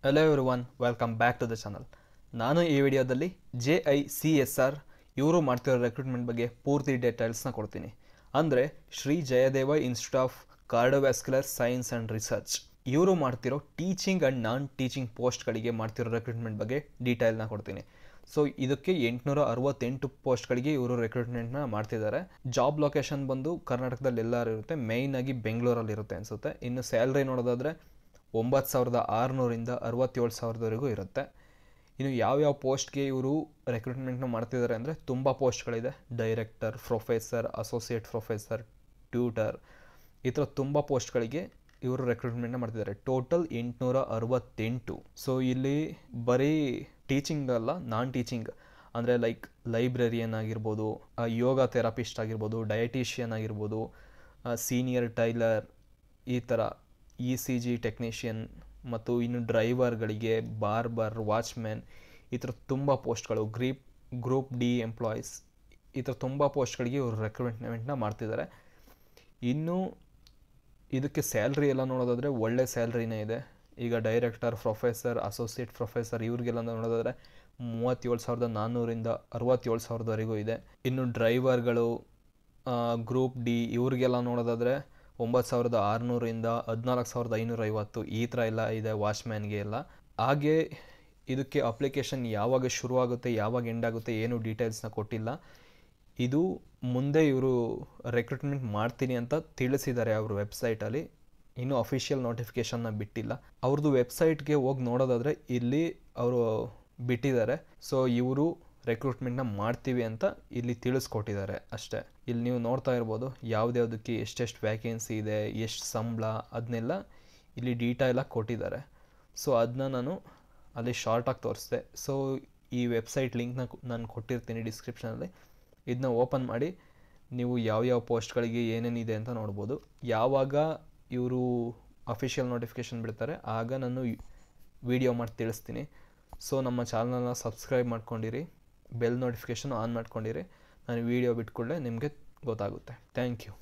Hello everyone, welcome back to the channel. ನಾನು ಈ ವಿಡಿಯೋದಲ್ಲಿ JICSR ಇವರು ಮಾಡ್ತಿರೋ ರೆಕ್ರೂಟ್ಮೆಂಟ್ ಬಗ್ಗೆ ಪೂರ್ತಿ ಡೀಟೇಲ್ಸ್ನ ಕೊಡ್ತೀನಿ. ಅಂದರೆ Shri Jayadeva institute of cardiovascular science and research ಇವರು ಮಾಡ್ತಿರೋ ಟೀಚಿಂಗ್ ಆ್ಯಂಡ್ ನಾನ್ ಟೀಚಿಂಗ್ ಪೋಸ್ಟ್ಗಳಿಗೆ ಮಾಡ್ತಿರೋ ರೆಕ್ರೂಟ್ಮೆಂಟ್ ಬಗ್ಗೆ ಡೀಟೇಲ್ನ ಕೊಡ್ತೀನಿ. ಸೊ ಇದಕ್ಕೆ 868 ಪೋಸ್ಟ್ಗಳಿಗೆ ಇವರು ರೆಕ್ರೂಟ್ಮೆಂಟ್ನ ಮಾಡ್ತಿದ್ದಾರೆ. ಜಾಬ್ ಲೊಕೇಶನ್ ಬಂದು ಕರ್ನಾಟಕದಲ್ಲಿ ಎಲ್ಲರೂ ಇರುತ್ತೆ, ಮೇಯ್ನಾಗಿ ಬೆಂಗಳೂರಲ್ಲಿ ಇರುತ್ತೆ ಅನಿಸುತ್ತೆ. ಇನ್ನು ಸ್ಯಾಲ್ರಿ ನೋಡೋದಾದರೆ 9,600ರಿಂದ 67,000ವರೆಗೂ ಇರುತ್ತೆ. ಇನ್ನು ಯಾವ್ಯಾವ ಪೋಸ್ಟ್ಗೆ ಇವರು ರೆಕ್ರೂಟ್ಮೆಂಟ್ನ ಮಾಡ್ತಿದ್ದಾರೆ ಅಂದರೆ ತುಂಬ ಪೋಸ್ಟ್ಗಳಿದೆ. Director, professor, associate professor, tutor, ಈ ಥರ ತುಂಬ ಪೋಸ್ಟ್ಗಳಿಗೆ ಇವರು ರೆಕ್ರೂಟ್ಮೆಂಟ್ನ ಮಾಡ್ತಿದ್ದಾರೆ. ಟೋಟಲ್ 868. ಸೊ ಇಲ್ಲಿ ಬರೀ ಟೀಚಿಂಗ್ ಅಲ್ಲ, ನಾನ್ ಟೀಚಿಂಗ್ ಅಂದರೆ ಲೈಕ್ ಲೈಬ್ರರಿಯನ್ ಆಗಿರ್ಬೋದು, ಯೋಗ ಥೆರಪಿಸ್ಟ್ ಆಗಿರ್ಬೋದು, ಡಯಟಿಷಿಯನ್ ಆಗಿರ್ಬೋದು, ಸೀನಿಯರ್ ಟೈಲರ್, ಈ ಥರ ECG ಟೆಕ್ನಿಷಿಯನ್ ಮತ್ತು ಇನ್ನು ಡ್ರೈವರ್ಗಳಿಗೆ, ಬಾರ್ಬರ್, ವಾಚ್ಮ್ಯಾನ್, ಈ ಥರ ತುಂಬ ಪೋಸ್ಟ್ಗಳು, ಗ್ರೂಪ್ D ಎಂಪ್ಲಾಯೀಸ್, ಈ ಥರ ತುಂಬ ಪೋಸ್ಟ್ಗಳಿಗೆ ಇವರು ರೆಕ್ರೂಟ್ಮೆಂಟ್ನ ಮಾಡ್ತಿದ್ದಾರೆ. ಇನ್ನು ಇದಕ್ಕೆ ಸ್ಯಾಲ್ರಿ ಎಲ್ಲ ನೋಡೋದಾದರೆ ಒಳ್ಳೆ ಸ್ಯಾಲ್ರಿನೇ ಇದೆ. ಈಗ ಡೈರೆಕ್ಟರ್, ಪ್ರೊಫೆಸರ್, ಅಸೋಸಿಯೇಟ್ ಪ್ರೊಫೆಸರ್ ಇವ್ರಿಗೆಲ್ಲ ನೋಡೋದಾದರೆ 37,400ರಿಂದ 67,000ವರೆಗೂ ಇದೆ. ಇನ್ನು ಡ್ರೈವರ್ಗಳು, ಗ್ರೂಪ್ D ಇವ್ರಿಗೆಲ್ಲ ನೋಡೋದಾದರೆ 9,600ರಿಂದ 14,550 ಈ ಥರ ಎಲ್ಲ ಇದೆ ವಾಚ್ಮ್ಯಾನ್ಗೆ ಎಲ್ಲ. ಹಾಗೆ ಇದಕ್ಕೆ ಅಪ್ಲಿಕೇಶನ್ ಯಾವಾಗ ಶುರುವಾಗುತ್ತೆ, ಯಾವಾಗ ಎಂಡ್ ಆಗುತ್ತೆ, ಏನು ಡೀಟೇಲ್ಸ್ನ ಕೊಟ್ಟಿಲ್ಲ. ಇದು ಮುಂದೆ ಇವರು ರೆಕ್ರೂಟ್ಮೆಂಟ್ ಮಾಡ್ತೀನಿ ಅಂತ ತಿಳಿಸಿದ್ದಾರೆ ಅವ್ರ ವೆಬ್ಸೈಟಲ್ಲಿ. ಇನ್ನೂ ಅಫಿಷಿಯಲ್ ನೋಟಿಫಿಕೇಷನ್ನ ಬಿಟ್ಟಿಲ್ಲ. ಅವ್ರದ್ದು ವೆಬ್ಸೈಟ್ಗೆ ಹೋಗಿ ನೋಡೋದಾದರೆ ಇಲ್ಲಿ ಅವರು ಬಿಟ್ಟಿದ್ದಾರೆ. ಸೊ ಇವರು ರೆಕ್ರೂಟ್ಮೆಂಟ್ನ ಮಾಡ್ತೀವಿ ಅಂತ ಇಲ್ಲಿ ತಿಳಿಸ್ಕೊಟ್ಟಿದ್ದಾರೆ ಅಷ್ಟೇ. ಇಲ್ಲಿ ನೀವು ನೋಡ್ತಾ ಇರ್ಬೋದು ಯಾವುದ್ಯಾವುದಕ್ಕೆ ಎಷ್ಟೆಷ್ಟು ವ್ಯಾಕೆನ್ಸಿ ಇದೆ, ಎಷ್ಟು ಸಂಬಳ, ಅದನ್ನೆಲ್ಲ ಇಲ್ಲಿ ಡೀಟೇಲಾಗಿ ಕೊಟ್ಟಿದ್ದಾರೆ. ಸೊ ಅದನ್ನ ನಾನು ಅಲ್ಲಿ ಶಾರ್ಟಾಗಿ ತೋರಿಸ್ದೆ. ಸೊ ಈ ವೆಬ್ಸೈಟ್ ಲಿಂಕ್ನ ನಾನು ಕೊಟ್ಟಿರ್ತೀನಿ ಡಿಸ್ಕ್ರಿಪ್ಷನಲ್ಲಿ. ಇದನ್ನ ಓಪನ್ ಮಾಡಿ ನೀವು ಯಾವ್ಯಾವ ಪೋಸ್ಟ್ಗಳಿಗೆ ಏನೇನಿದೆ ಅಂತ ನೋಡ್ಬೋದು. ಯಾವಾಗ ಇವರು ಅಫಿಷಿಯಲ್ ನೋಟಿಫಿಕೇಷನ್ ಬಿಡ್ತಾರೆ ಆಗ ನಾನು ವಿಡಿಯೋ ಮಾಡಿ ತಿಳಿಸ್ತೀನಿ. ಸೊ ನಮ್ಮ ಚಾನಲ್ನ ಸಬ್ಸ್ಕ್ರೈಬ್ ಮಾಡ್ಕೊಂಡಿರಿ, ಬೆಲ್ ನೋಟಿಫಿಕೇಷನ್ ಆನ್ ಮಾಡ್ಕೊಂಡಿರಿ. ನಾನು ವಿಡಿಯೋ ಬಿಟ್ಕೊಳ್ಳೆ ನಿಮಗೆ ಗೊತ್ತಾಗುತ್ತೆ. Thank you.